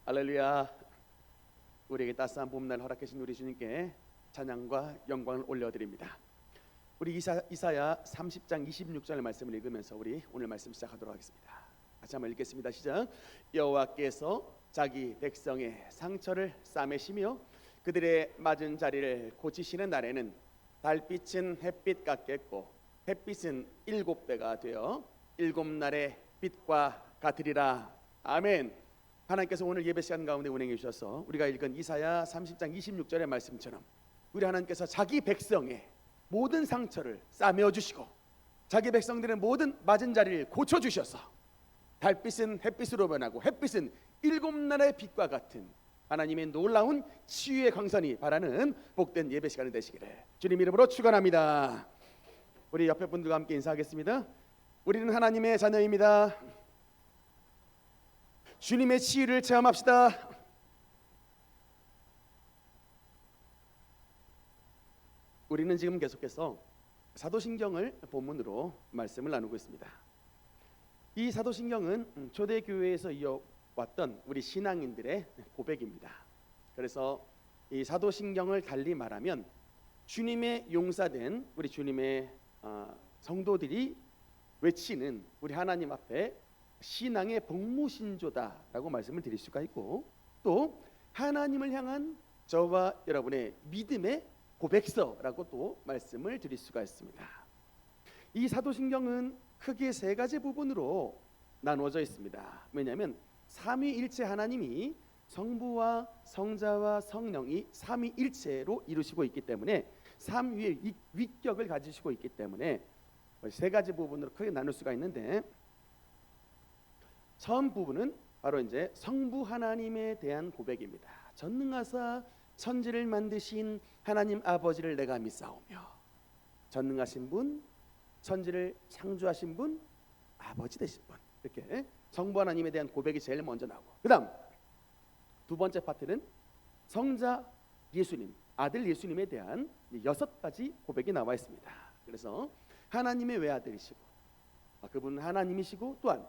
할렐루야. 우리에게 따스한 봄날 허락하신 우리 주님께 찬양과 영광을 올려드립니다. 우리 이사야 30장 26절 말씀을 읽으면서 우리 오늘 말씀 시작하도록 하겠습니다. 같이 한번 읽겠습니다. 시작. 여호와께서 자기 백성의 상처를 싸매시며 그들의 맞은 자리를 고치시는 날에는 달빛은 햇빛 같겠고 햇빛은 7배가 되어 7날의 빛과 같으리라. 아멘. 하나님께서 오늘 예배 시간 가운데 운행해 주셔서 우리가 읽은 이사야 30장 26절의 말씀처럼 우리 하나님께서 자기 백성의 모든 상처를 싸매어 주시고 자기 백성들의 모든 맞은 자리를 고쳐 주셔서 달빛은 햇빛으로 변하고 햇빛은 7날의 빛과 같은 하나님의 놀라운 치유의 광선이 바라는 복된 예배 시간이 되시기를 주님 이름으로 축원합니다. 우리 옆에 분들과 함께 인사하겠습니다. 우리는 하나님의 자녀입니다. 주님의 치유를 체험합시다. 우리는 지금 계속해서 사도신경을 본문으로 말씀을 나누고 있습니다. 이 사도신경은 초대교회에서 이어왔던 우리 신앙인들의 고백입니다. 그래서 이 사도신경을 달리 말하면 주님의 용사된 우리 주님의 성도들이 외치는 우리 하나님 앞에 신앙의 복무신조다라고 말씀을 드릴 수가 있고, 또 하나님을 향한 저와 여러분의 믿음의 고백서라고 또 말씀을 드릴 수가 있습니다. 이 사도신경은 크게 세 가지 부분으로 나누어져 있습니다. 왜냐하면 삼위일체 하나님이 성부와 성자와 성령이 삼위일체로 이루시고 있기 때문에 삼위의 위격을 가지시고 있기 때문에 세 가지 부분으로 크게 나눌 수가 있는데, 처음 부분은 바로 이제 성부 하나님에 대한 고백입니다. 전능하사 천지를 만드신 하나님 아버지를 내가 믿사오며, 전능하신 분, 천지를 창조하신 분, 아버지 되신 분, 이렇게 성부 하나님에 대한 고백이 제일 먼저 나오고, 그다음 두 번째 파트는 성자 예수님, 아들 예수님에 대한 6가지 고백이 나와 있습니다. 그래서 하나님의 외아들이시고 그분은 하나님이시고 또한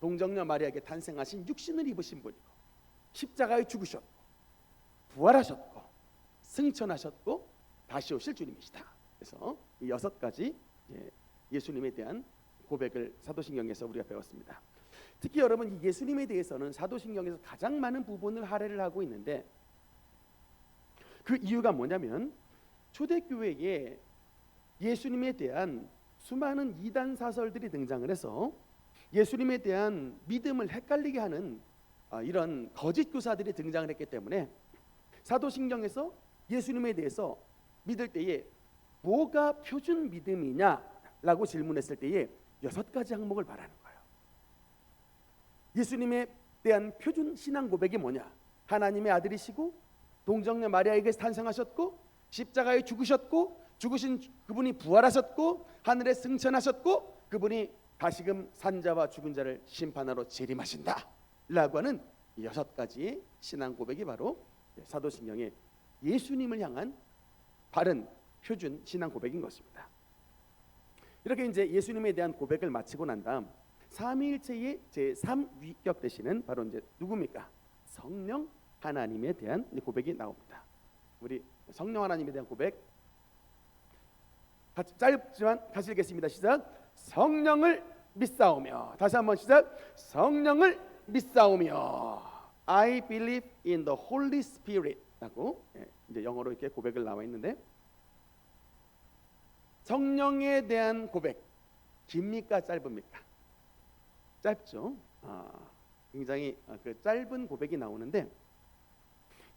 동정녀 마리아에게 탄생하신 육신을 입으신 분이고 십자가에 죽으셨고 부활하셨고 승천하셨고 다시 오실 주님이시다. 그래서 이 6가지 예수님에 대한 고백을 사도신경에서 우리가 배웠습니다. 특히 여러분, 이 예수님에 대해서는 사도신경에서 가장 많은 부분을 할애를 하고 있는데, 그 이유가 뭐냐면 초대교회에 예수님에 대한 수많은 이단 사설들이 등장을 해서 예수님에 대한 믿음을 헷갈리게 하는 이런 거짓 교사들이 등장을 했기 때문에 사도신경에서 예수님에 대해서 믿을 때에 뭐가 표준 믿음이냐라고 질문했을 때에 6가지 항목을 말하는 거예요. 예수님에 대한 표준 신앙 고백이 뭐냐? 하나님의 아들이시고 동정녀 마리아에게서 탄생하셨고 십자가에 죽으셨고 죽으신 그분이 부활하셨고 하늘에 승천하셨고 그분이 다시금 산자와 죽은 자를 심판하러 재림하신다 라고 하는 6가지 신앙 고백이 바로 사도신경의 예수님을 향한 바른 표준 신앙 고백인 것입니다. 이렇게 이제 예수님에 대한 고백을 마치고 난 다음 삼위일체의 제3위격 되시는 바로 이제 누굽니까? 성령 하나님에 대한 고백이 나옵니다. 우리 성령 하나님에 대한 고백 같이 짧지만 같이 읽겠습니다. 시작. 성령을 믿사오며, 다시 한번 시작. 성령을 믿사오며, I believe in the Holy Spirit라고 이제 영어로 이렇게 고백을 나와 있는데, 성령에 대한 고백 깁니까 짧습니까? 짧죠. 굉장히 그 짧은 고백이 나오는데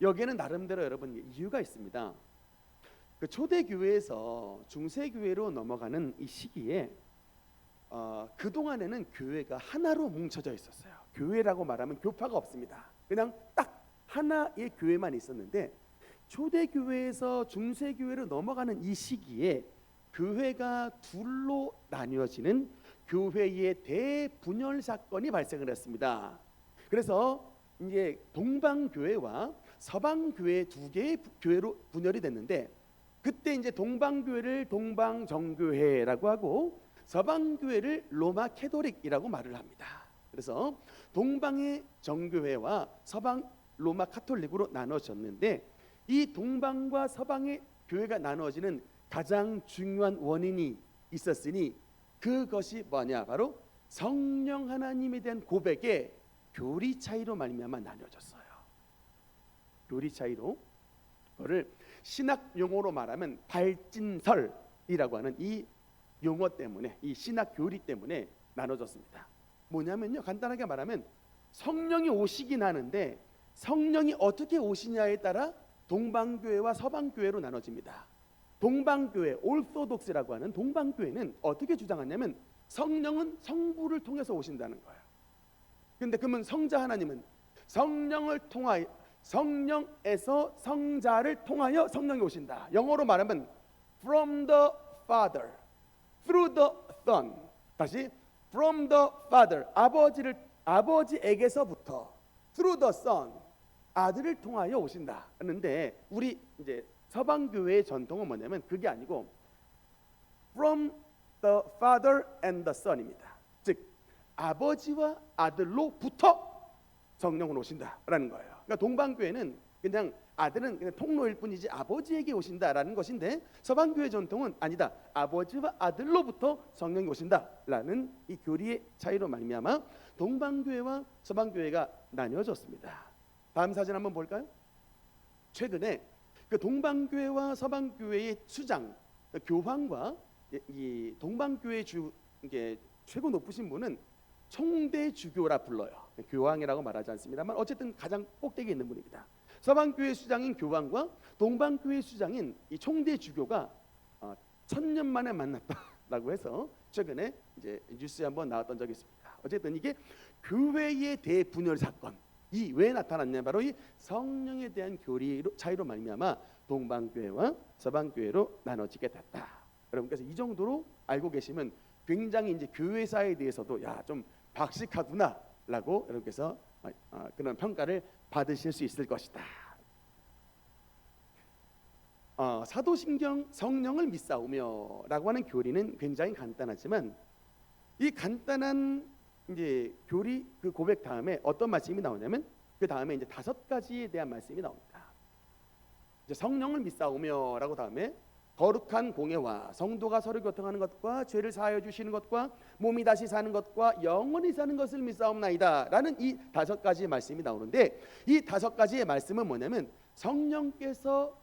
여기에는 나름대로 여러분 이유가 있습니다. 그 초대교회에서 중세교회로 넘어가는 이 시기에 그 동안에는 교회가 하나로 뭉쳐져 있었어요. 교회라고 말하면 교파가 없습니다. 그냥 딱 하나의 교회만 있었는데 초대교회에서 중세교회로 넘어가는 이 시기에 교회가 둘로 나뉘어지는 교회의 대분열 사건이 발생을 했습니다. 그래서 이제 동방교회와 서방교회 두 개의 교회로 분열이 됐는데, 그때 이제 동방교회를 동방정교회라고 하고 서방교회를 로마 캐토릭이라고 말을 합니다. 그래서 동방의 정교회와 서방 로마 카톨릭으로 나눠졌는데, 이 동방과 서방의 교회가 나눠지는 가장 중요한 원인이 있었으니 그것이 뭐냐, 바로 성령 하나님에 대한 고백의 교리 차이로 말미암아 나뉘어졌어요. 교리 차이로, 그거를 신학 용어로 말하면 발진설이라고 하는 이 용어 때문에, 이 신학 교리 때문에 나눠졌습니다. 뭐냐면요, 간단하게 말하면 성령이 오시긴 하는데 성령이 어떻게 오시냐에 따라 동방교회와 서방교회로 나눠집니다. 동방교회, 올소독스라고 하는 동방교회는 어떻게 주장하냐면 성령은 성부를 통해서 오신다는 거예요. 근데 그러면 성자 하나님은 성령을 통하여, 성령에서 성자를 통하여 성령이 오신다. 영어로 말하면 from the Father through the Son. 다시 from the Father, 아버지에게서부터 through the Son, 아들을 통하여 오신다 하는데, 우리 이제 서방교회의 전통은 뭐냐면 그게 아니고 from the Father and the Son입니다. 즉 아버지와 아들로부터 성령은 오신다라는 거예요. 그러니까 동방교회는 그냥 아들은 그냥 통로일 뿐이지 아버지에게 오신다라는 것인데, 서방교회 전통은 아니다, 아버지와 아들로부터 성령이 오신다라는 이 교리의 차이로 말미암아 동방교회와 서방교회가 나뉘어졌습니다. 다음 사진 한번 볼까요? 최근에 그 동방교회와 서방교회의 수장, 교황과 이 동방교회 이게 최고 높으신 분은 총대주교라 불러요. 교황이라고 말하지 않습니다만 어쨌든 가장 꼭대기에 있는 분입니다. 서방교회 수장인 교황과 동방교회 수장인 이 총대주교가 1000년 만에 만났다라고 해서 최근에 이제 뉴스에 한번 나왔던 적이 있습니다. 어쨌든 이게 교회의 대분열 사건, 이 왜 나타났냐, 바로 이 성령에 대한 교리 차이로 말미암아 동방교회와 서방교회로 나눠지게 됐다. 여러분께서 이 정도로 알고 계시면 굉장히 이제 교회사에 대해서도 좀 박식하구나라고 여러분께서 그런 평가를 받으실 수 있을 것이다. 사도신경 성령을 믿사오며라고 하는 교리는 굉장히 간단하지만, 이 간단한 이제 교리 그 고백 다음에 어떤 말씀이 나오냐면, 그 다음에 이제 5가지에 대한 말씀이 나옵니다. 이제 성령을 믿사오며라고 다음에 거룩한 공예와 성도가 서로 교통하는 것과 죄를 사하여 주시는 것과 몸이 다시 사는 것과 영원히 사는 것을 믿사옵나이다 라는 이 5가지의 말씀이 나오는데, 이 5가지의 말씀은 뭐냐면 성령께서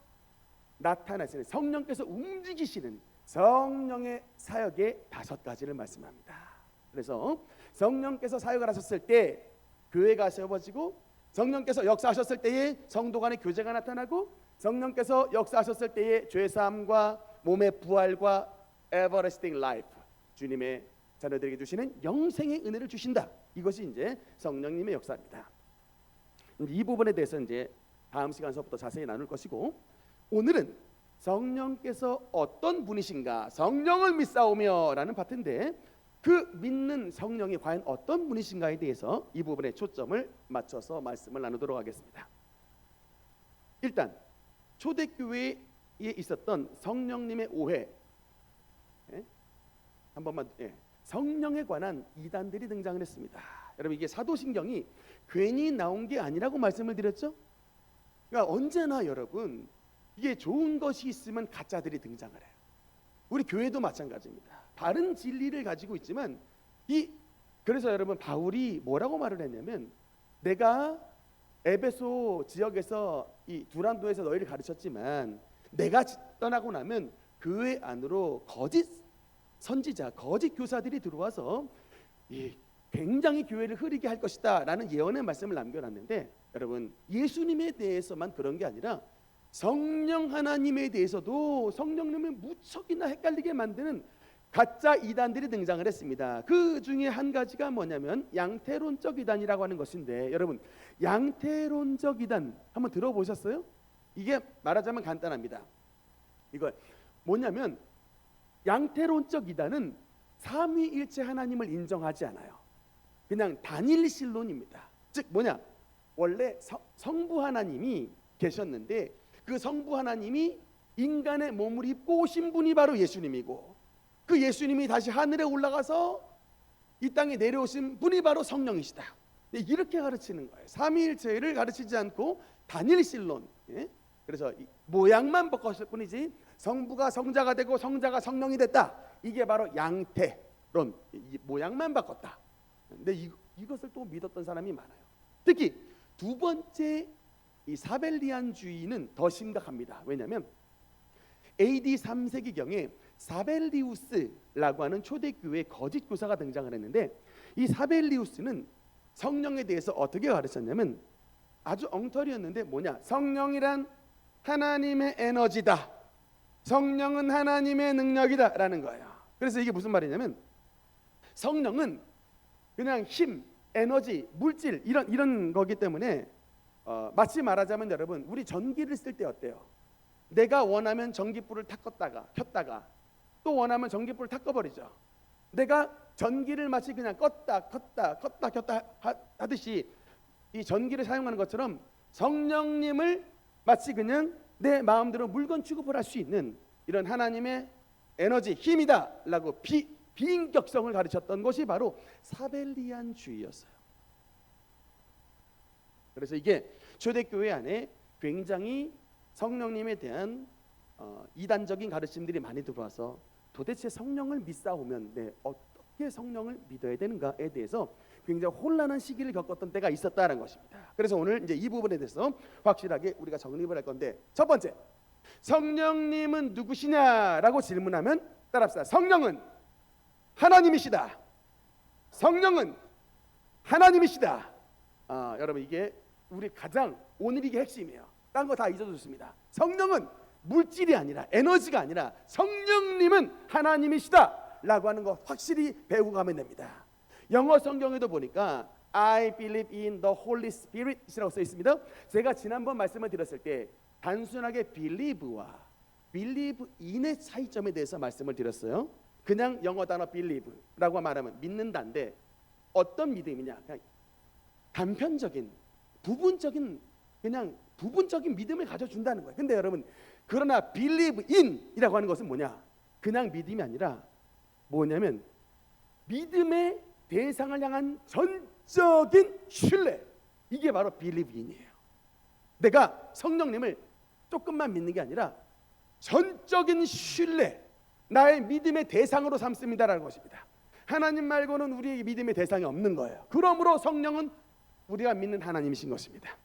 나타나시는, 성령께서 움직이시는 성령의 사역의 5가지를 말씀합니다. 그래서 성령께서 사역을 하셨을 때 교회가 세워지고, 성령께서 역사하셨을 때에 성도 간의 교제가 나타나고, 성령께서 역사하셨을 때에 죄사함과 몸의 부활과 everlasting life, 주님의 자녀들에게 주시는 영생의 은혜를 주신다. 이것이 이제 성령님의 역사입니다. 이 부분에 대해서 이제 다음 시간서부터 자세히 나눌 것이고, 오늘은 성령께서 어떤 분이신가, 성령을 믿사오며라는 파트인데, 그 믿는 성령이 과연 어떤 분이신가에 대해서 이 부분에 초점을 맞춰서 말씀을 나누도록 하겠습니다. 일단 초대교회에 있었던 성령님의 오해, 한 번만, 성령에 관한 이단들이 등장을 했습니다. 여러분, 이게 사도신경이 괜히 나온 게 아니라고 말씀을 드렸죠. 그러니까 언제나 여러분, 이게 좋은 것이 있으면 가짜들이 등장을 해요. 우리 교회도 마찬가지입니다. 바른 진리를 가지고 있지만, 그래서 여러분, 바울이 뭐라고 말을 했냐면, 내가 에베소 지역에서 이 두란도에서 너희를 가르쳤지만 내가 떠나고 나면 교회 안으로 거짓 선지자, 거짓 교사들이 들어와서 굉장히 교회를 흐리게 할 것이다 라는 예언의 말씀을 남겨놨는데, 여러분, 예수님에 대해서만 그런 게 아니라 성령 하나님에 대해서도 성령님을 무척이나 헷갈리게 만드는 가짜 이단들이 등장을 했습니다. 그 중에 한 가지가 뭐냐면 양태론적 이단이라고 하는 것인데, 여러분, 양태론적 이단 한번 들어보셨어요? 이게 말하자면 간단합니다. 이거 뭐냐면, 양태론적 이단은 삼위일체 하나님을 인정하지 않아요. 그냥 단일신론입니다. 즉 뭐냐, 원래 성부 하나님이 계셨는데 그 성부 하나님이 인간의 몸을 입고 오신 분이 바로 예수님이고, 그 예수님이 다시 하늘에 올라가서 이 땅에 내려오신 분이 바로 성령이시다. 이렇게 가르치는 거예요. 삼위일체를 가르치지 않고 단일신론. 그래서 모양만 바꿨을 뿐이지 성부가 성자가 되고 성자가 성령이 됐다. 이게 바로 양태론. 이 모양만 바꿨다. 근데 이것을 또 믿었던 사람이 많아요. 특히 두 번째 이 사벨리안주의는 더 심각합니다. 왜냐하면 AD 3세기경에 사벨리우스라고 하는 초대교회 거짓 교사가 등장을 했는데, 이 사벨리우스는 성령에 대해서 어떻게 가르쳤냐면 아주 엉터리였는데 뭐냐, 성령이란 하나님의 에너지다, 성령은 하나님의 능력이다 라는 거예요. 그래서 이게 무슨 말이냐면 성령은 그냥 힘, 에너지, 물질 이런 거기 때문에 마치 말하자면 여러분, 우리 전기를 쓸 때 어때요? 내가 원하면 전기불을 탁 켰다가 또 원하면 전기불을 탁 꺼버리죠. 내가 전기를 마치 그냥 껐다 하듯이 이 전기를 사용하는 것처럼 성령님을 마치 그냥 내 마음대로 물건 취급을 할 수 있는 이런 하나님의 에너지, 힘이다 라고 비인격성을 가르쳤던 것이 바로 사벨리안주의였어요. 그래서 이게 초대교회 안에 굉장히 성령님에 대한 이단적인 가르침들이 많이 들어와서 도대체 성령을 믿사오면 어떻게 성령을 믿어야 되는가에 대해서 굉장히 혼란한 시기를 겪었던 때가 있었다는 것입니다. 그래서 오늘 이제 이 부분에 대해서 확실하게 우리가 정립을 할 건데, 첫 번째, 성령님은 누구시냐라고 질문하면 따라합시다. 성령은 하나님이시다. 성령은 하나님이시다. 여러분, 이게 우리 가장 오늘 이게 핵심이에요. 딴 거 다 잊어도 좋습니다. 성령은 물질이 아니라, 에너지가 아니라 성령님은 하나님이시다 라고 하는 거 확실히 배우고 가면 됩니다. 영어 성경에도 보니까 I believe in the Holy Spirit이라고 써 있습니다. 제가 지난번 말씀을 드렸을 때 단순하게 believe와 believe in의 차이점에 대해서 말씀을 드렸어요. 그냥 영어 단어 believe라고 말하면 믿는다인데, 어떤 믿음이냐, 그냥 단편적인 부분적인 믿음을 가져준다는 거예요. 근데 여러분, 그러나 believe in이라고 하는 것은 뭐냐, 그냥 믿음이 아니라 뭐냐면 믿음의 대상을 향한 전적인 신뢰, 이게 바로 believe in이에요. 내가 성령님을 조금만 믿는 게 아니라 전적인 신뢰, 나의 믿음의 대상으로 삼습니다라는 것입니다. 하나님 말고는 우리의 믿음의 대상이 없는 거예요. 그러므로 성령은 우리가 믿는 하나님이신 것입니다.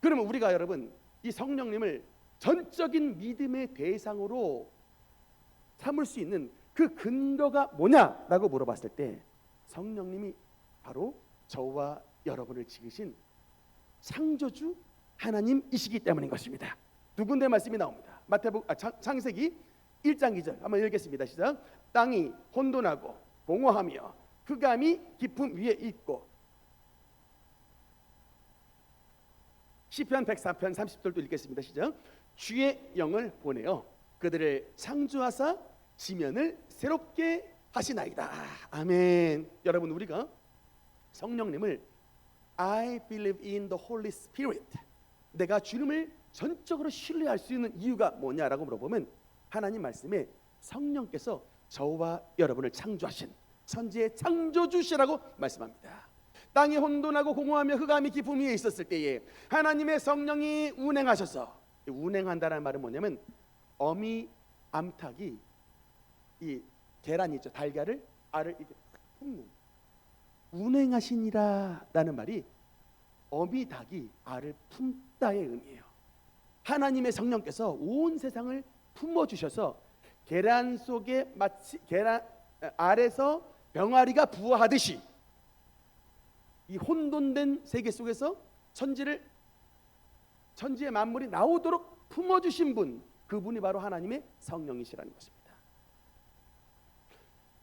그러면 우리가 여러분, 이 성령님을 전적인 믿음의 대상으로 삼을 수 있는 그 근거가 뭐냐라고 물어봤을 때, 성령님이 바로 저와 여러분을 지으신 창조주 하나님이시기 때문인 것입니다. 두 군데 말씀이 나옵니다. 창세기 1장 2절 한번 읽겠습니다. 시작. 땅이 혼돈하고 공허하며 흑암이 깊음 위에 있고, 시편 104편 30절도 읽겠습니다. 시작. 주의 영을 보내어 그들을 창조하사 지면을 새롭게 하시나이다. 아멘. 여러분, 우리가 성령님을 I believe in the Holy Spirit, 내가 주님을 전적으로 신뢰할 수 있는 이유가 뭐냐라고 물어보면, 하나님 말씀에 성령께서 저와 여러분을 창조하신 천지의 창조주시라고 말씀합니다. 땅이 혼돈하고 공허하며 흑암이 깊음 위에 있었을 때에 하나님의 성령이 운행하셔서, 운행한다는 말은 뭐냐면 어미 암탉이 이 계란이 있죠, 달걀을, 알을 이렇게 품는, 운행하시니라라는 말이 어미 닭이 알을 품다의 의미예요. 하나님의 성령께서 온 세상을 품어주셔서 계란 속에 마치 알에서 병아리가 부화하듯이 이 혼돈된 세계 속에서 천지의 만물이 나오도록 품어주신 분, 그분이 바로 하나님의 성령이시라는 것입니다.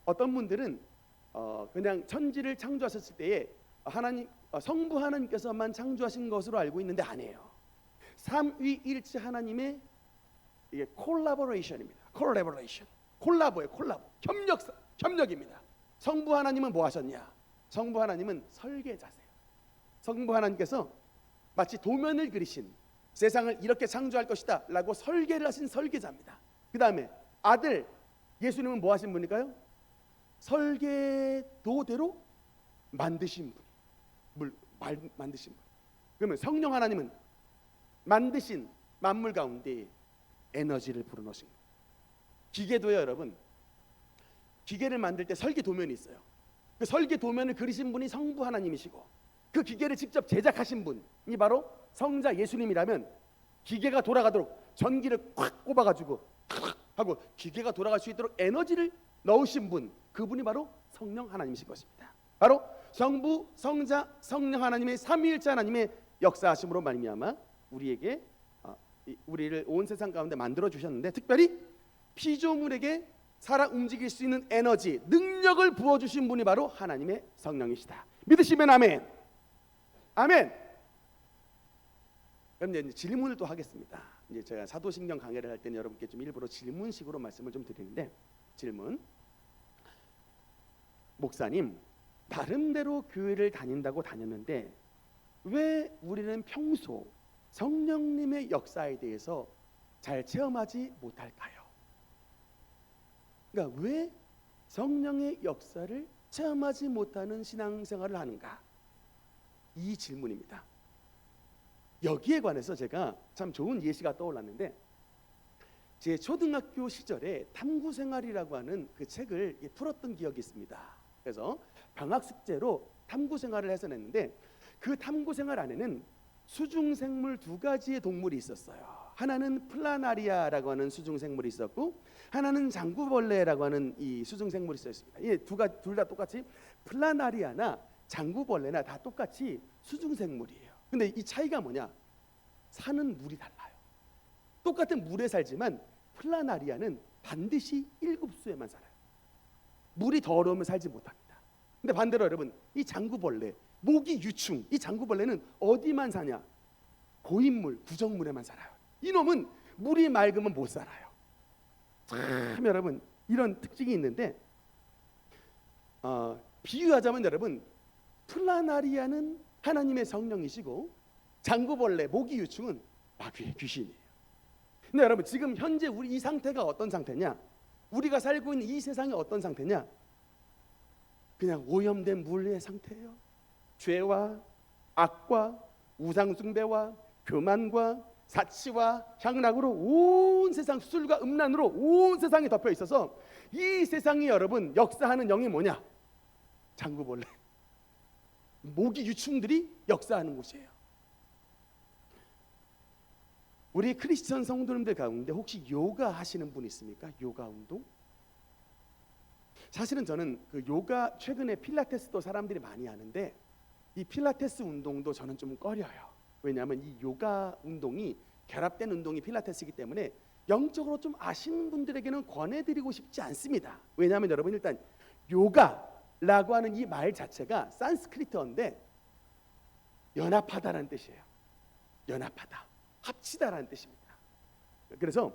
어떤 분들은 그냥 천지를 창조하셨을 때에 성부 하나님께서만 창조하신 것으로 알고 있는데 아니에요. 삼위일체 하나님의 이게 콜라보레이션입니다. 콜라보예요. 협력입니다. 성부 하나님은 뭐 하셨냐? 성부 하나님은 설계자세요. 성부 하나님께서 마치 도면을 그리신, 세상을 이렇게 창조할 것이다 라고 설계를 하신 설계자입니다. 그 다음에 아들 예수님은 뭐 하신 분일까요? 설계도대로 만드신 분, 만드신 분. 그러면 성령 하나님은 만드신 만물 가운데 에너지를 불어넣으신 거예요. 기계도요, 여러분. 기계를 만들 때 설계 도면이 있어요. 그 설계 도면을 그리신 분이 성부 하나님이시고, 그 기계를 직접 제작하신 분이 바로 성자 예수님이라면, 기계가 돌아가도록 전기를 꽉 꼽아가지고 하고 기계가 돌아갈 수 있도록 에너지를 넣으신 분, 그분이 바로 성령 하나님이신 것입니다. 바로 성부, 성자, 성령 하나님의 삼위일체 하나님의 역사하심으로 말미암아 우리를 온 세상 가운데 만들어 주셨는데, 특별히 피조물에게 살아 움직일 수 있는 에너지, 능력을 부어주신 분이 바로 하나님의 성령이시다. 믿으시면 아멘. 아멘. 그럼 이제 질문을 또 하겠습니다. 이제 제가 사도신경 강의를 할 때는 여러분께 좀 일부러 질문식으로 말씀을 좀 드리는데, 질문. 목사님, 나름대로 교회를 다닌다고 다녔는데 왜 우리는 평소 성령님의 역사에 대해서 잘 체험하지 못할까요? 그러니까 왜 성령의 역사를 체험하지 못하는 신앙생활을 하는가? 이 질문입니다. 여기에 관해서 제가 참 좋은 예시가 떠올랐는데, 제 초등학교 시절에 탐구생활이라고 하는 그 책을 풀었던 기억이 있습니다. 그래서 방학 숙제로 탐구생활을 해서 냈는데, 그 탐구생활 안에는 수중생물 두 가지의 동물이 있었어요. 하나는 플라나리아라고 하는 수중생물이 있었고, 하나는 장구벌레라고 하는 이 수중생물이 있었습니다. 둘 다 똑같이 플라나리아나 장구벌레나 다 똑같이 수중생물이에요. 근데 이 차이가 뭐냐? 사는 물이 달라요. 똑같은 물에 살지만 플라나리아는 반드시 7수에만 살아요. 물이 더러우면 살지 못합니다. 근데 반대로 여러분, 이 장구벌레, 모기 유충, 이 장구벌레는 어디만 사냐? 고인물, 구정물에만 살아요. 이놈은 물이 맑으면 못 살아요. 참 여러분, 이런 특징이 있는데, 비유하자면 여러분, 플라나리아는 하나님의 성령이시고, 장구벌레, 모기 유충은 마귀의 귀신이에요. 근데 여러분, 지금 현재 우리 이 상태가 어떤 상태냐? 우리가 살고 있는 이 세상이 어떤 상태냐? 그냥 오염된 물의 상태예요. 죄와 악과 우상숭배와 교만과 사치와 향락으로 온 세상, 술과 음란으로 온 세상이 덮여 있어서, 이 세상이 여러분 역사하는 영이 뭐냐? 장구벌레, 모기 유충들이 역사하는 곳이에요. 우리 크리스천 성도님들 가운데 혹시 요가 하시는 분 있습니까? 요가 운동? 사실은 저는 그 요가, 최근에 필라테스도 사람들이 많이 하는데 이 필라테스 운동도 저는 좀 꺼려요. 왜냐하면 이 요가 운동이 결합된 운동이 필라테스이기 때문에 영적으로 좀 아시는 분들에게는 권해드리고 싶지 않습니다. 왜냐하면 여러분, 일단 요가라고 하는 이 말 자체가 산스크리트어인데 연합하다라는 뜻이에요. 연합하다, 합치다라는 뜻입니다. 그래서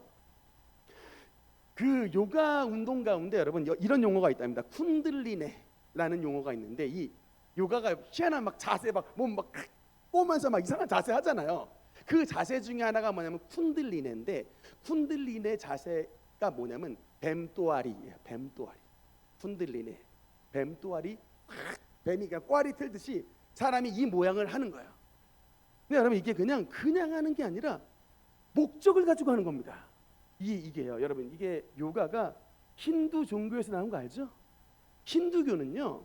그 요가 운동 가운데 여러분 이런 용어가 있답니다. 쿤들리네라는 용어가 있는데, 이 요가가 희한한 막 자세, 막 몸 막 꼬면서 막 이상한 자세 하잖아요. 그 자세 중에 하나가 뭐냐면 쿤들리네인데, 쿤들리네 자세가 뭐냐면 뱀또아리예요. 뱀또아리. 쿤들리네, 뱀또아리. 뱀이 그냥 꽈리 틀듯이 사람이 이 모양을 하는 거예요. 근데 여러분, 이게 그냥 하는 게 아니라 목적을 가지고 하는 겁니다. 이게요, 여러분, 이게 요가가 힌두 종교에서 나온 거 알죠? 힌두교는요,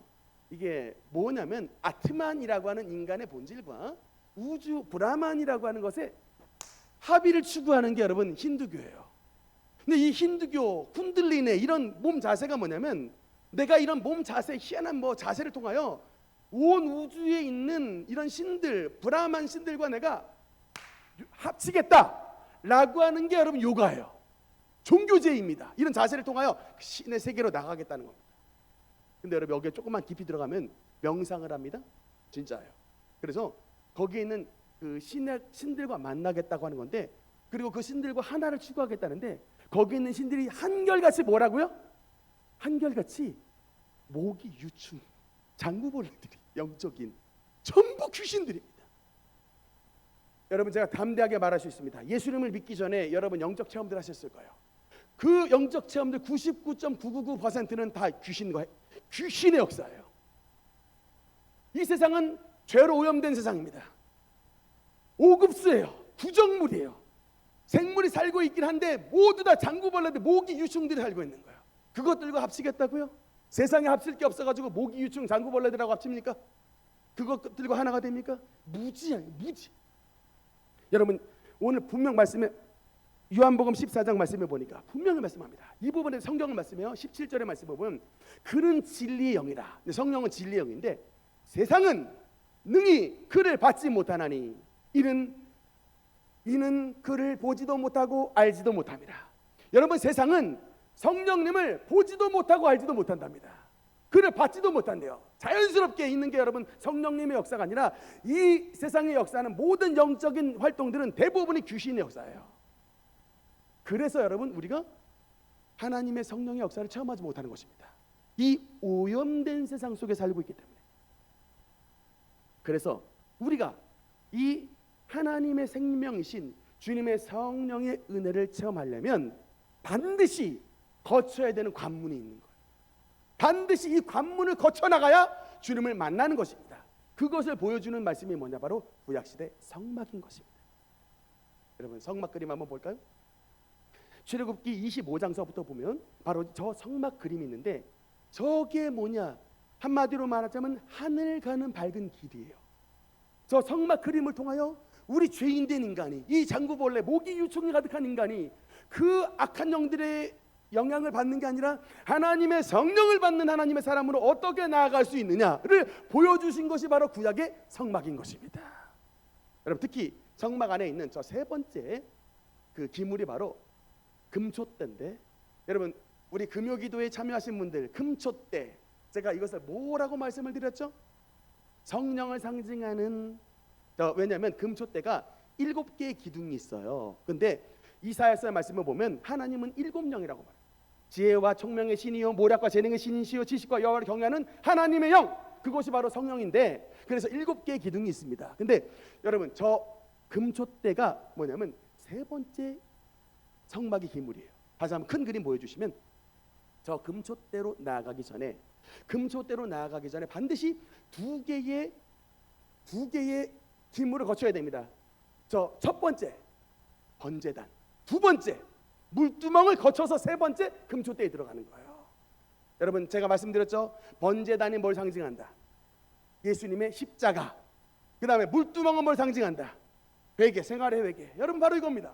이게 뭐냐면 아트만이라고 하는 인간의 본질과 우주 브라만이라고 하는 것의 합의를 추구하는 게 여러분 힌두교예요. 근데 이 힌두교 쿤들리네 이런 몸 자세가 뭐냐면, 내가 이런 몸 자세, 희한한 뭐 자세를 통하여 온 우주에 있는 이런 신들, 브라만 신들과 내가 합치겠다라고 하는 게 여러분 요가예요. 종교제입니다. 이런 자세를 통하여 신의 세계로 나가겠다는 겁니다. 근데 여러분, 여기에 조금만 깊이 들어가면 명상을 합니다. 진짜예요. 그래서 거기에 있는 그 신들과 만나겠다고 하는 건데, 그리고 그 신들과 하나를 추구하겠다는데, 거기에 있는 신들이 한결같이 뭐라고요? 한결같이 모기 유충, 장구벌레들이, 영적인 전부 귀신들입니다. 여러분, 제가 담대하게 말할 수 있습니다. 예수님을 믿기 전에 여러분 영적 체험들 하셨을 거예요. 그 영적 체험들 99.999%는 다 귀신의 역사예요. 이 세상은 죄로 오염된 세상입니다. 오급수예요. 부정물이에요. 생물이 살고 있긴 한데 모두 다 장구벌레들, 모기, 유충들이 살고 있는 거예요. 그것들과 합치겠다고요? 세상에 합칠 게 없어가지고 모기, 유충, 장구벌레들하고 합칩니까? 그것들과 하나가 됩니까? 무지야, 무지. 여러분, 오늘 분명 말씀에 요한복음 14장 말씀에 보니까 분명히 말씀합니다. 이 부분에 성경을 말씀해요. 17절의 말씀을 보면 그는 진리의 영이라. 성령은 진리의 영인데 세상은 능히 그를 받지 못하나니 이는 그를 보지도 못하고 알지도 못합니다. 여러분, 세상은 성령님을 보지도 못하고 알지도 못한답니다. 그를 받지도 못한대요. 자연스럽게 있는 게 여러분 성령님의 역사가 아니라 이 세상의 역사는 모든 영적인 활동들은 대부분이 귀신의 역사예요. 그래서 여러분 우리가 하나님의 성령의 역사를 체험하지 못하는 것입니다. 이 오염된 세상 속에 살고 있기 때문에. 그래서 우리가 이 하나님의 생명이신 주님의 성령의 은혜를 체험하려면 반드시 거쳐야 되는 관문이 있는 거예요. 반드시 이 관문을 거쳐 나가야 주님을 만나는 것입니다. 그것을 보여주는 말씀이 뭐냐? 바로 구약시대 성막인 것입니다. 여러분, 성막 그림 한번 볼까요? 출애굽기 25장서부터 보면 바로 저 성막 그림이 있는데 저게 뭐냐? 한마디로 말하자면 하늘 가는 밝은 길이에요. 저 성막 그림을 통하여 우리 죄인된 인간이, 이 장구벌레, 모기, 유충이 가득한 인간이 그 악한 영들의 영향을 받는 게 아니라 하나님의 성령을 받는 하나님의 사람으로 어떻게 나아갈 수 있느냐를 보여주신 것이 바로 구약의 성막인 것입니다. 여러분, 특히 성막 안에 있는 저 세 번째 그 기물이 바로 금촛대인데, 여러분 우리 금요기도에 참여하신 분들 금촛대, 제가 이것을 뭐라고 말씀을 드렸죠? 성령을 상징하는, 왜냐하면 금촛대가 7개의 기둥이 있어요. 근데 이사야서의 말씀을 보면 하나님은 7영이라고 말해요. 지혜와 총명의 신이요 모략과 재능의 신이시요 지식과 여호와를 경외하는 하나님의 영, 그것이 바로 성령인데, 그래서 7개의 기둥이 있습니다. 근데 여러분 저 금촛대가 뭐냐면 세 번째 성막의 기물이에요. 다시 한번 큰 그림 보여주시면, 저 금촛대로 나아가기 전에 반드시 두 개의 기물을 거쳐야 됩니다. 저 첫 번째 번제단, 두 번째 물두멍을 거쳐서 세 번째 금촛대에 들어가는 거예요. 여러분, 제가 말씀드렸죠? 번제단이 뭘 상징한다? 예수님의 십자가. 그 다음에 물두멍은 뭘 상징한다? 회개, 생활의 회개. 여러분, 바로 이겁니다.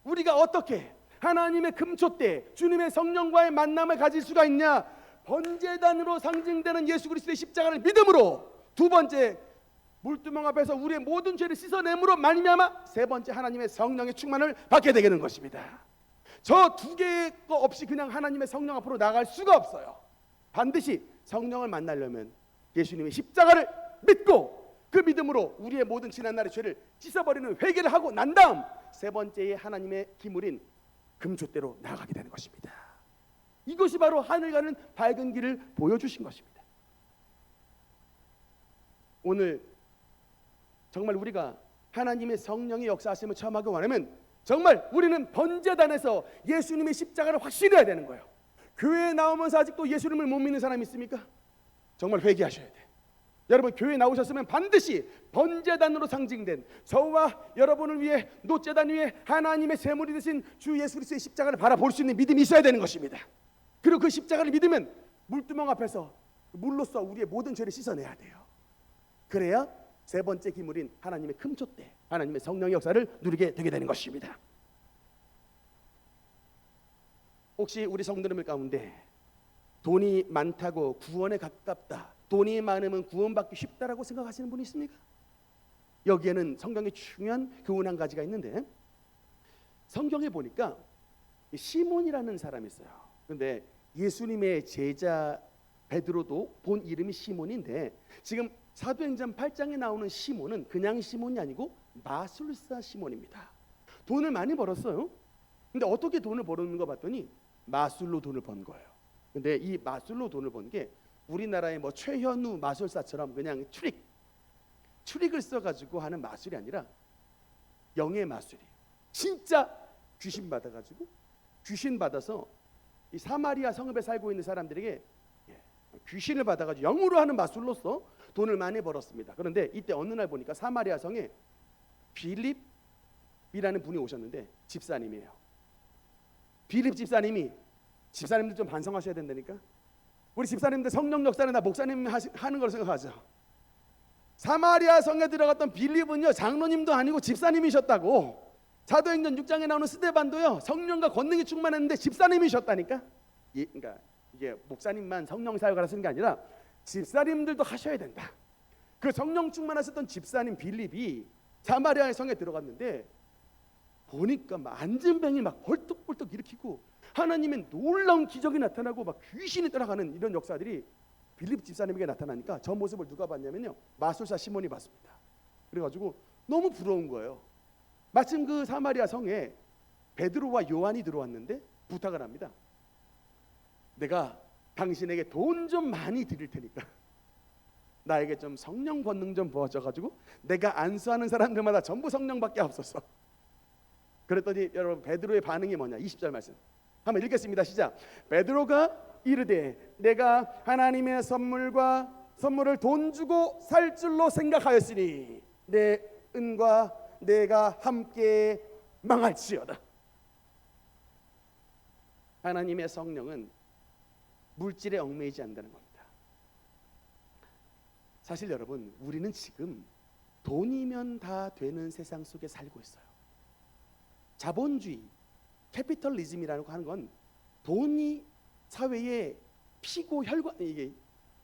우리가 어떻게 하나님의 금촛대, 주님의 성령과의 만남을 가질 수가 있냐? 번제단으로 상징되는 예수 그리스도의 십자가를 믿음으로, 두 번째 물두멍 앞에서 우리의 모든 죄를 씻어냄으로 말미암아 세 번째 하나님의 성령의 충만을 받게 되는 것입니다. 저 두 개의 거 없이 그냥 하나님의 성령 앞으로 나갈 수가 없어요. 반드시 성령을 만나려면 예수님의 십자가를 믿고 그 믿음으로 우리의 모든 지난날의 죄를 씻어버리는 회개를 하고 난 다음 세 번째의 하나님의 기물인 금촛대로 나아가게 되는 것입니다. 이것이 바로 하늘 가는 밝은 길을 보여주신 것입니다. 오늘 정말 우리가 하나님의 성령의 역사하심을 체험하기 원하면 정말 우리는 번제단에서 예수님의 십자가를 확신해야 되는 거예요. 교회에 나오면서 아직도 예수님을 못 믿는 사람이 있습니까? 정말 회개하셔야 돼. 여러분, 교회에 나오셨으면 반드시 번제단으로 상징된 저와 여러분을 위해 놋제단 위에 하나님의 제물이 되신 주 예수 그리스도의 십자가를 바라볼 수 있는 믿음이 있어야 되는 것입니다. 그리고 그 십자가를 믿으면 물두멍 앞에서 물로써 우리의 모든 죄를 씻어내야 돼요. 그래야 세 번째 기물인 하나님의 금촛대, 하나님의 성령의 역사를 누리게 되게 되는 것입니다. 혹시 우리 성도님들 가운데 돈이 많다고 구원에 가깝다, 돈이 많으면 구원받기 쉽다라고 생각하시는 분이 있습니까? 여기에는 성경에 중요한 교훈 한 가지가 있는데, 성경에 보니까 시몬이라는 사람이 있어요. 그런데 예수님의 제자 베드로도 본 이름이 시몬인데, 지금 사도행전 8장에 나오는 시몬은 그냥 시몬이 아니고 마술사 시몬입니다. 돈을 많이 벌었어요. 근데 어떻게 돈을 벌었는 거 봤더니 마술로 돈을 번 거예요. 근데 이 마술로 돈을 번 게 우리나라의 뭐 최현우 마술사처럼 그냥 트릭을 써가지고 하는 마술이 아니라 영의 마술이에요. 진짜 귀신 받아가지고, 귀신 받아서 이 사마리아 성읍에 살고 있는 사람들에게 귀신을 받아가지고 영으로 하는 마술로서 돈을 많이 벌었습니다. 그런데 이때 어느 날 보니까 사마리아 성에 빌립이라는 분이 오셨는데 집사님이에요. 빌립 집사님이, 집사님들 좀 반성하셔야 된다니까. 우리 집사님들 성령 역사는 다 목사님 하는 걸 생각하죠. 사마리아 성에 들어갔던 빌립은요, 장로님도 아니고 집사님이셨다고. 사도행전 6장에 나오는 스데반도요, 성령과 권능이 충만했는데 집사님이셨다니까. 그러니까 이게 목사님만 성령 사역을 하시는 게 아니라 집사님들도 하셔야 된다. 그 성령 충만하셨던 집사님 빌립이 사마리아 성에 들어갔는데 보니까 막 안진뱅이 막 벌떡벌떡 일으키고 하나님의 놀라운 기적이 나타나고 막 귀신이 따라가는 이런 역사들이 빌립 집사님에게 나타나니까 저 모습을 누가 봤냐면요, 마술사 시몬이 봤습니다. 그래가지고 너무 부러운 거예요. 마침 그 사마리아 성에 베드로와 요한이 들어왔는데 부탁을 합니다. 내가 당신에게 돈 좀 많이 드릴 테니까 나에게 좀 성령 권능 좀 부어줘가지고 내가 안수하는 사람들마다 전부 성령밖에 없었어. 그랬더니 여러분 베드로의 반응이 뭐냐? 20절 말씀 한번 읽겠습니다. 시작. 베드로가 이르되 내가 하나님의 선물을 돈 주고 살 줄로 생각하였으니 내 은과 내가 함께 망할지어다. 하나님의 성령은 물질에 얽매이지 않는다는 겁니다. 사실 여러분, 우리는 지금 돈이면 다 되는 세상 속에 살고 있어요. 자본주의, 캐피털리즘이라고 하는 건 돈이 사회의 피고 혈관, 이게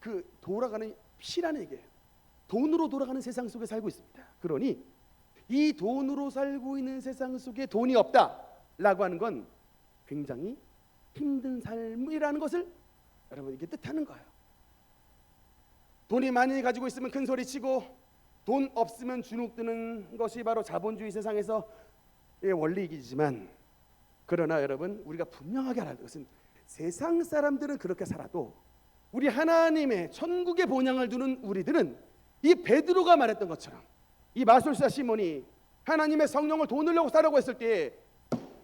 그 돌아가는 피라는 얘기예요. 돈으로 돌아가는 세상 속에 살고 있습니다. 그러니 이 돈으로 살고 있는 세상 속에 돈이 없다라고 하는 건 굉장히 힘든 삶이라는 것을 여러분 이렇게 뜻하는 거예요. 돈이 많이 가지고 있으면 큰 소리 치고 돈 없으면 주눅 드는 것이 바로 자본주의 세상에서의 원리이지만, 그러나 여러분 우리가 분명하게 알아야 할 것은 세상 사람들은 그렇게 살아도 우리 하나님의 천국의 본향을 두는 우리들은 이 베드로가 말했던 것처럼 이 마술사 시몬이 하나님의 성령을 돈으려고 사려고 했을 때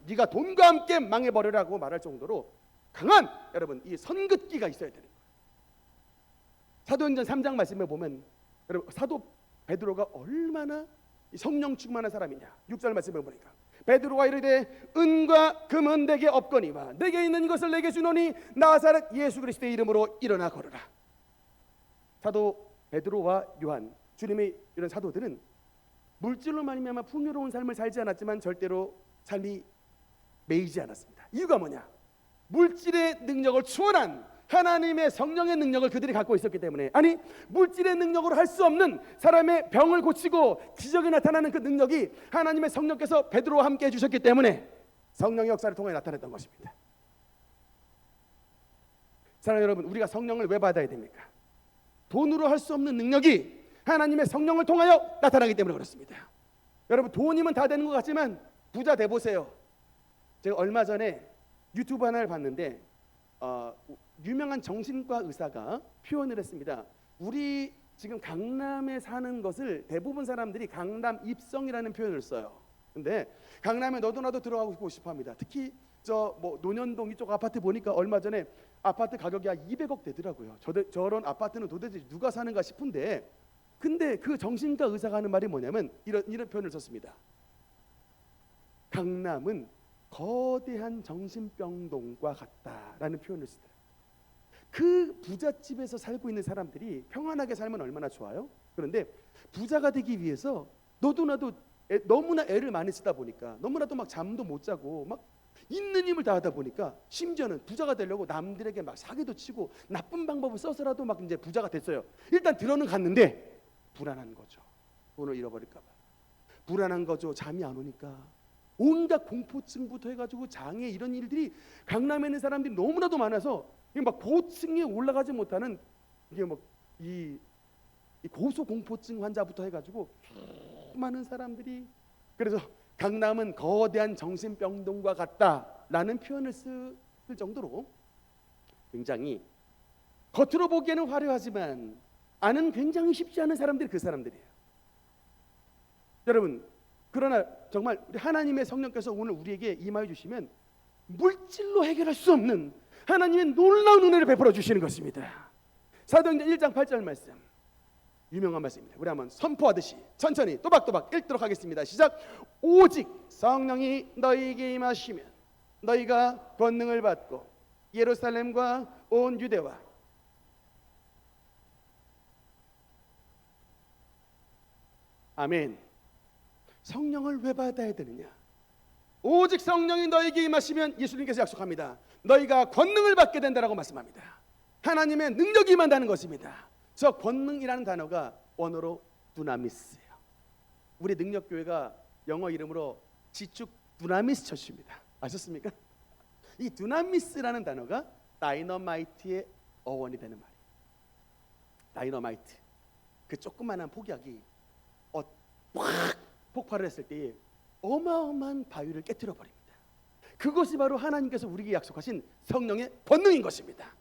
네가 돈과 함께 망해버리라고 말할 정도로 강한 여러분 이 선긋기가 있어야 되는 거예요. 사도행전 3장 말씀에 보면 여러분 사도 베드로가 얼마나 성령 충만한 사람이냐. 6절 말씀에 보니까 베드로가 이르되 은과 금은 내게 없거니와 내게 있는 이것을 내게 주노니 나사렛 예수 그리스도의 이름으로 일어나 걸으라. 사도 베드로와 요한, 주님의 이런 사도들은 물질로 말미암아 풍요로운 삶을 살지 않았지만 절대로 삶이 매이지 않았습니다. 이유가 뭐냐? 물질의 능력을 초월한 하나님의 성령의 능력을 그들이 갖고 있었기 때문에, 아니 물질의 능력으로 할 수 없는 사람의 병을 고치고 기적이 나타나는 그 능력이 하나님의 성령께서 베드로와 함께 해주셨기 때문에 성령의 역사를 통해 나타냈던 것입니다. 사랑하는 여러분, 우리가 성령을 왜 받아야 됩니까? 돈으로 할 수 없는 능력이 하나님의 성령을 통하여 나타나기 때문에 그렇습니다. 여러분 돈이면 다 되는 것 같지만 부자 돼 보세요. 제가 얼마 전에 유튜브 하나를 봤는데 유명한 정신과 의사가 표현을 했습니다. 우리 지금 강남에 사는 것을 대부분 사람들이 강남 입성이라는 표현을 써요. 근데 강남에 너도 나도 들어가고 싶어합니다. 특히 저 뭐 논현동 이쪽 아파트 보니까 얼마 전에 아파트 가격이 한 200억 되더라고요. 저런 아파트는 도대체 누가 사는가 싶은데, 근데 그 정신과 의사가 하는 말이 뭐냐면 이런 표현을 썼습니다. 강남은 거대한 정신병동과 같다라는 표현을 쓰더라고요. 그 부잣집에서 살고 있는 사람들이 평안하게 살면 얼마나 좋아요? 그런데 부자가 되기 위해서 너도 나도 너무나 애를 많이 쓰다 보니까 너무나도 막 잠도 못 자고 막 있는 힘을 다하다 보니까 심지어는 부자가 되려고 남들에게 막 사기도 치고 나쁜 방법을 써서라도 막 이제 부자가 됐어요. 일단 들어는 갔는데 불안한 거죠. 돈을 잃어버릴까 봐. 불안한 거죠. 잠이 안 오니까. 온갖 공포증부터 해가지고 장애 이런 일들이 강남에 있는 사람들이 너무나도 많아서 막 고층에 올라가지 못하는 이게 막 이 고소공포증 환자부터 해가지고 많은 사람들이, 그래서 강남은 거대한 정신병동과 같다라는 표현을 쓸 정도로 굉장히 겉으로 보기에는 화려하지만 안은 굉장히 쉽지 않은 사람들이 그 사람들이에요. 여러분 그러나 정말 우리 하나님의 성령께서 오늘 우리에게 임하여 주시면 물질로 해결할 수 없는 하나님의 놀라운 은혜를 베풀어 주시는 것입니다. 사도행전 1장 8절 말씀 유명한 말씀입니다. 우리 한번 선포하듯이 천천히 또박또박 읽도록 하겠습니다. 시작. 오직 성령이 너희에게 임하시면 너희가 권능을 받고 예루살렘과 온 유대와 아멘. 성령을 왜 받아야 되느냐? 오직 성령이 너희에게 임하시면 예수님께서 약속합니다. 너희가 권능을 받게 된다라고 말씀합니다. 하나님의 능력이 임한다는 것입니다. 저 권능이라는 단어가 원어로 두나미스예요. 우리 능력교회가 영어 이름으로 지축 두나미스 처치입니다. 아셨습니까? 이 두나미스라는 단어가 다이너마이트의 어원이 되는 말이에요. 다이너마이트, 그 조그만한 폭약이 확 폭발을 했을 때에 어마어마한 바위를 깨뜨려 버립니다. 그것이 바로 하나님께서 우리에게 약속하신 성령의 권능인 것입니다.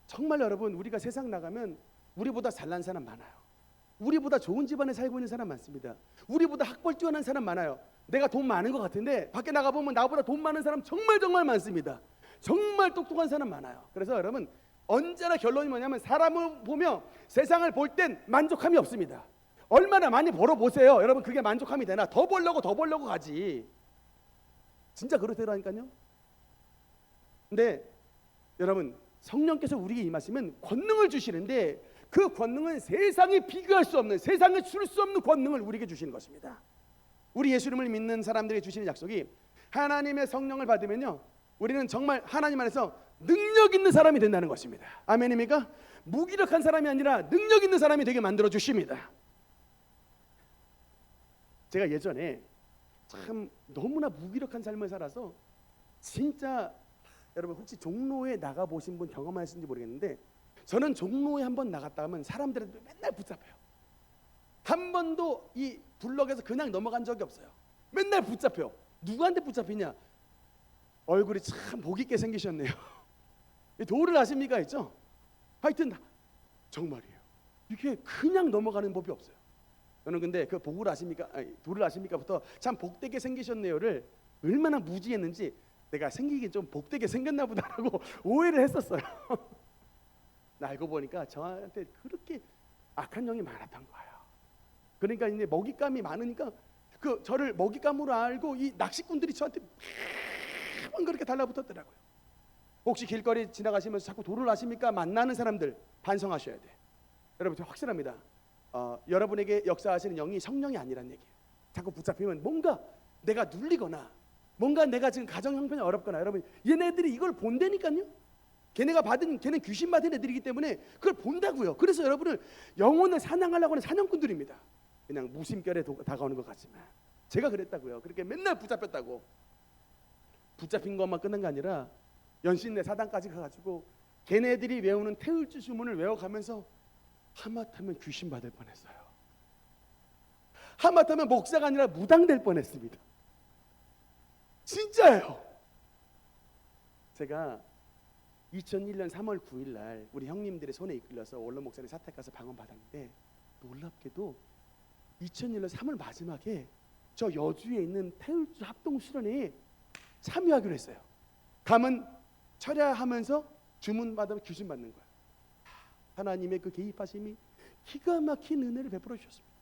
정말 여러분, 우리가 세상 나가면 우리보다 잘난 사람 많아요. 우리보다 좋은 집안에 살고 있는 사람 많습니다. 우리보다 학벌 뛰어난 사람 많아요. 내가 돈 많은 것 같은데 밖에 나가보면 나보다 돈 많은 사람 정말 많습니다. 정말 똑똑한 사람 많아요. 그래서 여러분, 언제나 결론이 뭐냐면 사람을 보며 세상을 볼 땐 만족함이 없습니다. 얼마나 많이 벌어보세요. 여러분, 그게 만족함이 되나? 더 벌려고 가지. 진짜 그렇더라니까요. 근데 여러분, 성령께서 우리에게 임하시면 권능을 주시는데 그 권능은 세상에 비교할 수 없는, 세상에 줄 수 없는 권능을 우리에게 주시는 것입니다. 우리 예수님을 믿는 사람들에게 주시는 약속이 하나님의 성령을 받으면요, 우리는 정말 하나님 안에서 능력 있는 사람이 된다는 것입니다. 아멘입니까? 무기력한 사람이 아니라 능력 있는 사람이 되게 만들어 주십니다. 제가 예전에 참 너무나 무기력한 삶을 살아서 진짜, 여러분 혹시 종로에 나가 보신 분 경험하셨는지 모르겠는데, 저는 종로에 한번 나갔다 하면 사람들한테 맨날 붙잡혀요. 한 번도 이 블럭에서 그냥 넘어간 적이 없어요. 맨날 붙잡혀. 누구한테 붙잡히냐? 얼굴이 참 복 있게 생기셨네요. 도를 아십니까? 있죠? 하여튼 정말이에요. 이게 그냥 넘어가는 법이 없어요. 저는 근데 그 복을 아십니까? 도를 아십니까?부터 참 복되게 생기셨네요를 얼마나 무지했는지, 내가 생기긴 좀 복되게 생겼나 보다라고 오해를 했었어요. 알고 보니까 저한테 그렇게 악한 영이 많았던 거예요. 그러니까 이제 먹잇감이 많으니까 그 저를 먹잇감으로 알고 이 낚시꾼들이 저한테 매번 그렇게 달라붙었더라고요. 혹시 길거리 지나가시면서 자꾸 도를 아십니까? 만나는 사람들 반성하셔야 돼. 여러분, 확실합니다. 여러분에게 역사하시는 영이 성령이 아니란 얘기예요. 자꾸 붙잡히면 뭔가 내가 눌리거나 뭔가 내가 지금 가정 형편이 어렵거나, 여러분, 얘네들이 이걸 본다니까요. 걔는 귀신 받은 애들이기 때문에 그걸 본다고요. 그래서 여러분을 영혼을 사냥하려고 하는 사냥꾼들입니다. 그냥 무심결에 다가오는 것 같지만 제가 그랬다고요. 그렇게 맨날 붙잡혔다고. 붙잡힌 것만 끝난 게 아니라 연신내 사단까지 가가지고 걔네들이 외우는 태울주 주문을 외워가면서 하마터면 귀신 받을 뻔했어요. 하마터면 목사가 아니라 무당될 뻔했습니다. 진짜예요. 제가 2001년 3월 9일 날 우리 형님들의 손에 이끌려서 원로 목사님 사택 가서 방언 받았는데, 놀랍게도 2001년 3월 마지막에 저 여주에 있는 태울주 합동 수련회에 참여하기로 했어요. 가면 철야하면서 주문 받으면 귀신 받는 거야. 하나님의 그 개입하심이 기가 막힌 은혜를 베풀어 주셨습니다.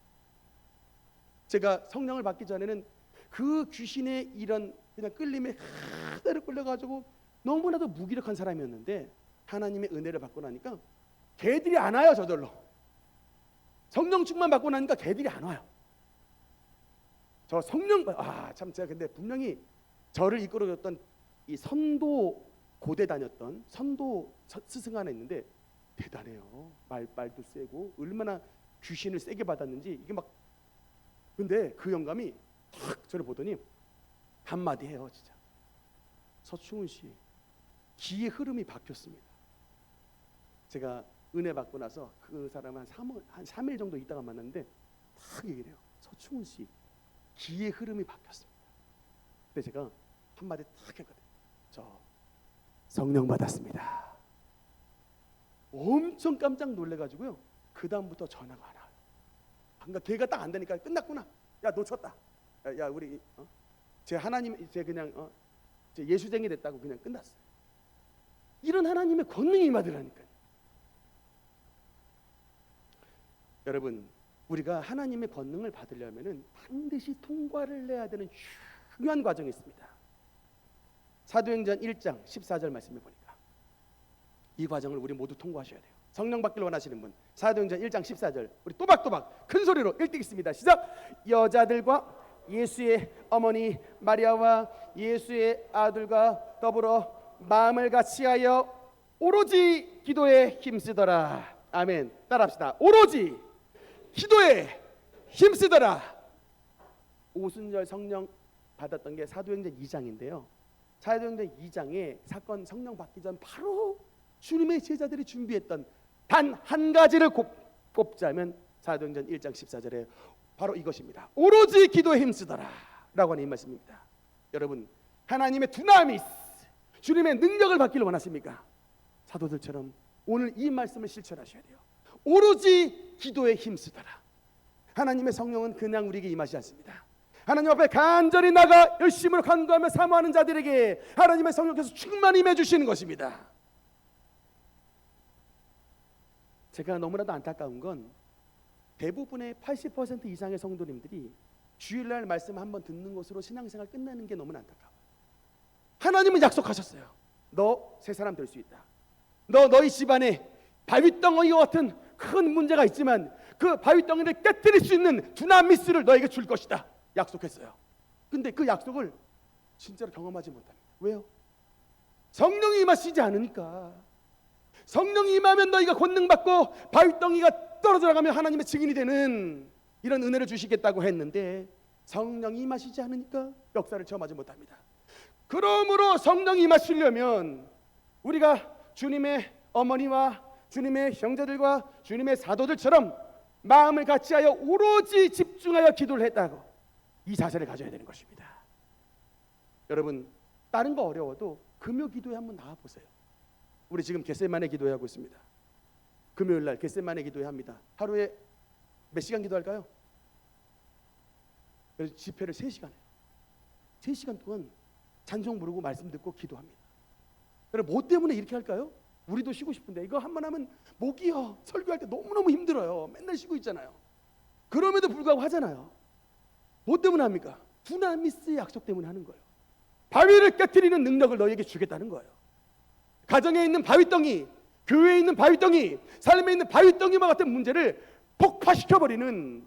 제가 성령을 받기 전에는 그 귀신의 이런 그냥 끌림에 그대로 끌려가지고 너무나도 무기력한 사람이었는데, 하나님의 은혜를 받고 나니까 개들이 안 와요. 저절로 성령 충만 받고 나니까 개들이 안 와요. 저 성령, 참 제가 근데 분명히 저를 이끌어줬던 이 선도 고대 다녔던 선도 스승 하나 있는데 대단해요. 말빨도 세고 얼마나 귀신을 세게 받았는지 이게 막, 근데 그 영감이 탁 저를 보더니 한마디 해요. 진짜, 서충훈 씨 기의 흐름이 바뀌었습니다. 제가 은혜 받고 나서 그 사람 한 3일 정도 있다가 만났는데 탁 얘기를 해요. 서충훈 씨 기의 흐름이 바뀌었습니다. 근데 제가 한마디 탁 했거든요. 저 성령 받았습니다. 엄청 깜짝 놀래가지고요. 그 다음부터 전화가 안 와요. 그러니까 걔가 딱 안 되니까 끝났구나. 야, 놓쳤다. 야 우리 제 하나님, 제 그냥 제 예수쟁이 됐다고 그냥 끝났어요. 이런 하나님의 권능이 임하더라니까요. 여러분, 우리가 하나님의 권능을 받으려면은 반드시 통과를 해야 되는 중요한 과정이 있습니다. 사도행전 1장 14절 말씀해 보니까 이 과정을 우리 모두 통과하셔야 돼요. 성령 받기를 원하시는 분, 사도행전 1장 14절 우리 또박또박 큰 소리로 읽겠습니다. 시작. 여자들과 예수의 어머니 마리아와 예수의 아들과 더불어 마음을 같이하여 오로지 기도에 힘쓰더라. 아멘. 따라합시다. 오로지 기도에 힘쓰더라. 오순절 성령 받았던 게 사도행전 2장인데요. 사도행전 2장의 사건 성령 받기 전 바로 주님의 제자들이 준비했던 단 한 가지를 꼽자면 사도행전 1장 14절에 바로 이것입니다. 오로지 기도에 힘쓰더라 라고 하는 이 말씀입니다. 여러분, 하나님의 두나미스, 주님의 능력을 받기를 원하십니까? 사도들처럼 오늘 이 말씀을 실천하셔야 돼요. 오로지 기도에 힘쓰더라. 하나님의 성령은 그냥 우리에게 임하지 않습니다. 하나님 앞에 간절히 나가 열심으로 간구하며 사모하는 자들에게 하나님의 성령께서 충만히 임해 주시는 것입니다. 제가 너무나도 안타까운 건 대부분의 80% 이상의 성도님들이 주일날 말씀 한번 듣는 것으로 신앙생활 끝내는 게 너무나 안타까워요. 하나님은 약속하셨어요. 너 새 사람 될 수 있다. 너희 집안에 바위덩어리와 같은 큰 문제가 있지만 그 바위덩어리를 깨뜨릴 수 있는 두나미스를 너에게 줄 것이다. 약속했어요. 근데 그 약속을 진짜로 경험하지 못합니다. 왜요? 성령이 임하시지 않으니까. 성령이 임하면 너희가 권능받고 바위덩이가 떨어져 나가면 하나님의 증인이 되는 이런 은혜를 주시겠다고 했는데 성령이 임하시지 않으니까 역사를 체험하지 못합니다. 그러므로 성령이 임하시려면 우리가 주님의 어머니와 주님의 형제들과 주님의 사도들처럼 마음을 같이하여 오로지 집중하여 기도를 했다고 이 자세를 가져야 되는 것입니다. 여러분, 다른 거 어려워도 금요 기도에 한번 나와보세요. 우리 지금 겟세마네 기도회 하고 있습니다. 금요일날 겟세마네 기도회 합니다. 하루에 몇 시간 기도할까요? 그래서 집회를 3시간 해요. 3시간 동안 찬송 부르고 말씀 듣고 기도합니다. 여러분, 뭐 때문에 이렇게 할까요? 우리도 쉬고 싶은데 이거 한 번 하면 목이요 설교할 때 너무너무 힘들어요. 맨날 쉬고 있잖아요. 그럼에도 불구하고 하잖아요. 뭐 때문에 합니까? 두나미스의 약속 때문에 하는 거예요. 바위를 깨트리는 능력을 너에게 주겠다는 거예요. 가정에 있는 바위덩이, 교회에 있는 바위덩이, 삶에 있는 바위덩이와 같은 문제를 폭파시켜버리는,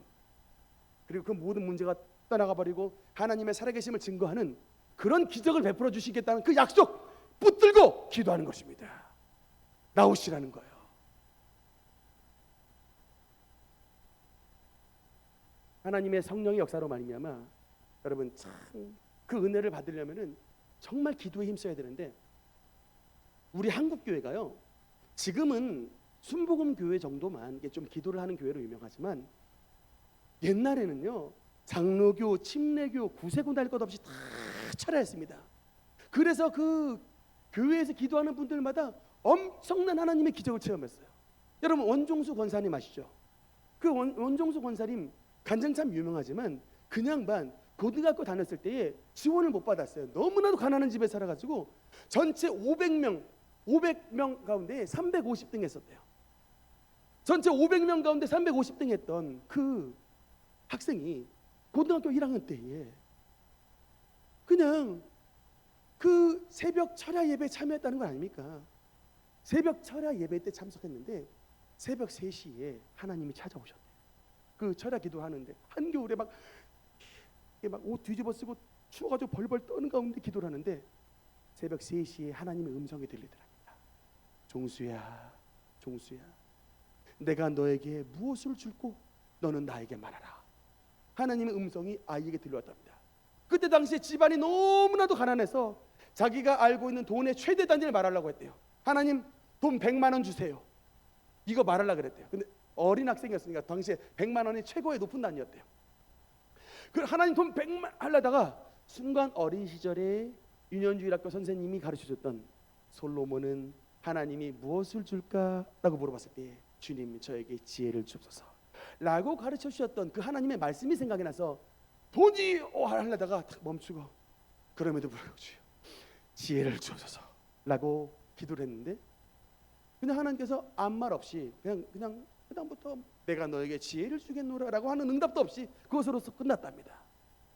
그리고 그 모든 문제가 떠나가버리고 하나님의 살아계심을 증거하는 그런 기적을 베풀어 주시겠다는 그 약속 붙들고 기도하는 것입니다. 나오시라는 거예요. 하나님의 성령의 역사로 말미암아 여러분 참 그 은혜를 받으려면은 정말 기도에 힘써야 되는데, 우리 한국 교회가요 지금은 순복음 교회 정도만 좀 기도를 하는 교회로 유명하지만 옛날에는요 장로교, 침례교, 구세군 할 것 없이 다 차려했습니다. 그래서 그 교회에서 기도하는 분들마다 엄청난 하나님의 기적을 체험했어요. 여러분 원종수 권사님 아시죠? 그 원종수 권사님 간증 참 유명하지만 그냥 고등학교 다녔을 때에 지원을 못 받았어요. 너무나도 가난한 집에 살아가지고 전체 500명 가운데 350등 했었대요. 전체 500명 가운데 350등 했던 그 학생이 고등학교 1학년 때에 그냥 그 새벽 철야 예배에 참여했다는 건 아닙니까? 새벽 철야 예배 때 참석했는데 새벽 3시에 하나님이 찾아오셨대요. 그 철야 기도하는데 한겨울에 막 옷 뒤집어 쓰고 추워가지고 벌벌 떠는 가운데 기도를 하는데 새벽 3시에 하나님의 음성이 들리더랍니다. 종수야, 종수야, 내가 너에게 무엇을 줄고 너는 나에게 말하라. 하나님의 음성이 아이에게 들려왔답니다. 그때 당시에 집안이 너무나도 가난해서 자기가 알고 있는 돈의 최대 단위를 말하려고 했대요. 하나님 돈 100만 원 주세요. 이거 말하려고 그랬대요. 근데 어린 학생이었으니까 당시에 100만 원이 최고의 높은 단위였대요. 그 하나님 돈 100만 하려다가 순간 어린 시절에 유년주일학교 선생님이 가르쳐줬던 솔로몬은 하나님이 무엇을 줄까라고 물어봤을 때 주님 저에게 지혜를 주옵소서 라고 가르쳐 주셨던 그 하나님의 말씀이 생각이 나서 돈이 하려다가 탁 멈추고 그럼에도 불구하고 주여 지혜를 주옵소서 라고 기도를 했는데 그냥 하나님께서 아무 말 없이 그냥 그다음부터 내가 너에게 지혜를 주겠노라라고 하는 응답도 없이 그것으로서 끝났답니다.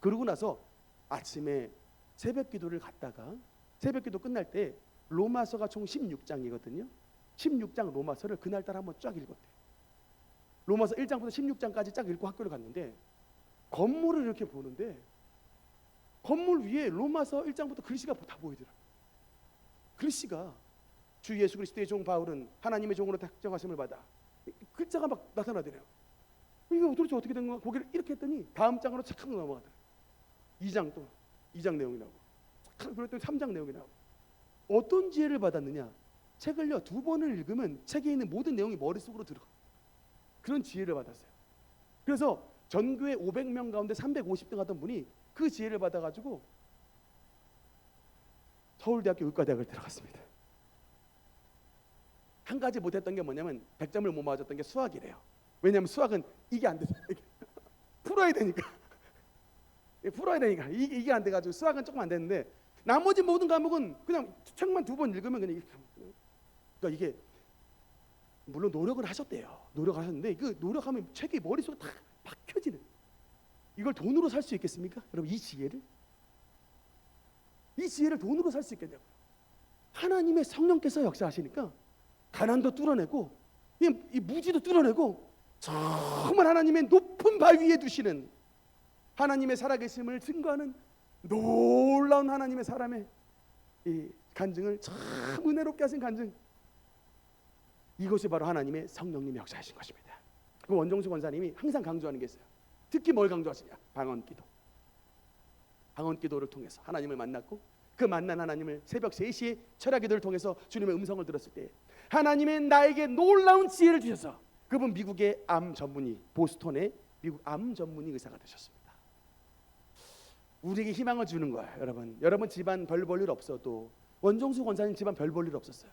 그러고 나서 아침에 새벽기도를 갔다가 새벽기도 끝날 때 로마서가 총 16장이거든요. 16장 로마서를 그날따라 한번 쫙 읽었대요. 로마서 1장부터 16장까지 쫙 읽고 학교를 갔는데 건물을 이렇게 보는데 건물 위에 로마서 1장부터 글씨가 다 보이더라고요. 글씨가 주 예수 그리스도의 종 바울은 하나님의 종으로 택정하심을 받아, 글자가 막 나타나더래요. 이게 도대체 어떻게 된 거야? 고개를 이렇게 했더니 다음 장으로 착 하고 넘어가더래요. 2장 또 2장 내용이 나오고, 그랬더니 3장 내용이 나오고. 어떤 지혜를 받았느냐? 책을요 2번을 읽으면 책에 있는 모든 내용이 머릿속으로 들어가. 그런 지혜를 받았어요. 그래서 전교회 500명 가운데 350등 하던 분이 그 지혜를 받아가지고 서울대학교 의과대학을 들어갔습니다. 한 가지 못했던 게 뭐냐면 100점을 못 맞았던 게 수학이래요. 왜냐하면 수학은 이게 안 되잖아요. 풀어야 되니까. 풀어야 되니까 이게 안 돼가지고 수학은 조금 안 됐는데 나머지 모든 과목은 그냥 책만 2번 읽으면 그냥 이렇게. 그러니까 이게 물론 노력을 하셨대요. 노력하셨는데 그 노력하면 책이 머릿속에 다 박혀지는. 이걸 돈으로 살 수 있겠습니까? 여러분 이 지혜를 돈으로 살 수 있겠냐고요. 하나님의 성령께서 역사하시니까 가난도 뚫어내고 이 무지도 뚫어내고 정말 하나님의 높은 바위 위에 두시는 하나님의 살아계심을 증거하는 놀라운 하나님의 사람의 이 간증을 참 은혜롭게 하신 간증, 이것이 바로 하나님의 성령님이 역사하신 것입니다. 그 원종수 권사님이 항상 강조하는 게 있어요. 특히 뭘 강조하시냐? 방언기도. 방언기도를 통해서 하나님을 만났고 그 만난 하나님을 새벽 3시에 철야기도를 통해서 주님의 음성을 들었을 때 하나님의 나에게 놀라운 지혜를 주셔서 그분 미국의 암 전문의, 보스턴의 미국 암 전문의 의사가 되셨습니다. 우리에게 희망을 주는 거예요. 여러분 집안 별 볼 일 없어도 원종수 권사님 집안 별 볼 일 없었어요.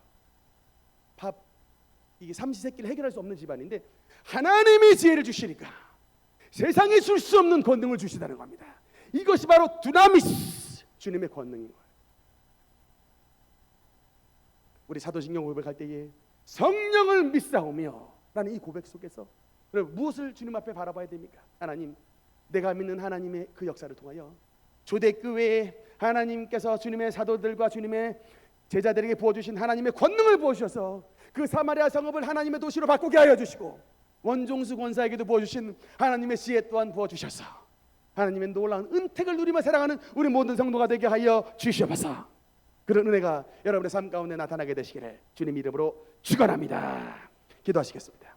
이게 삼시세끼를 해결할 수 없는 집안인데 하나님이 지혜를 주시니까 세상에 줄 수 없는 권능을 주시다는 겁니다. 이것이 바로 두나미스, 주님의 권능인 거예요. 우리 사도신경 고백할 때에 성령을 믿사오며 라는 이 고백 속에서 여러분 무엇을 주님 앞에 바라봐야 됩니까? 하나님, 내가 믿는 하나님의 그 역사를 통하여 초대교회에 하나님께서 주님의 사도들과 주님의 제자들에게 부어주신 하나님의 권능을 부어주셔서 그 사마리아 성읍을 하나님의 도시로 바꾸게 하여 주시고 원종수 권사에게도 부어주신 하나님의 지혜 또한 부어주셔서 하나님의 놀라운 은택을 누리며 살아가는 우리 모든 성도가 되게 하여 주시옵소서. 그런 은혜가 여러분의 삶 가운데 나타나게 되시기를 주님 이름으로 축원합니다. 기도하시겠습니다.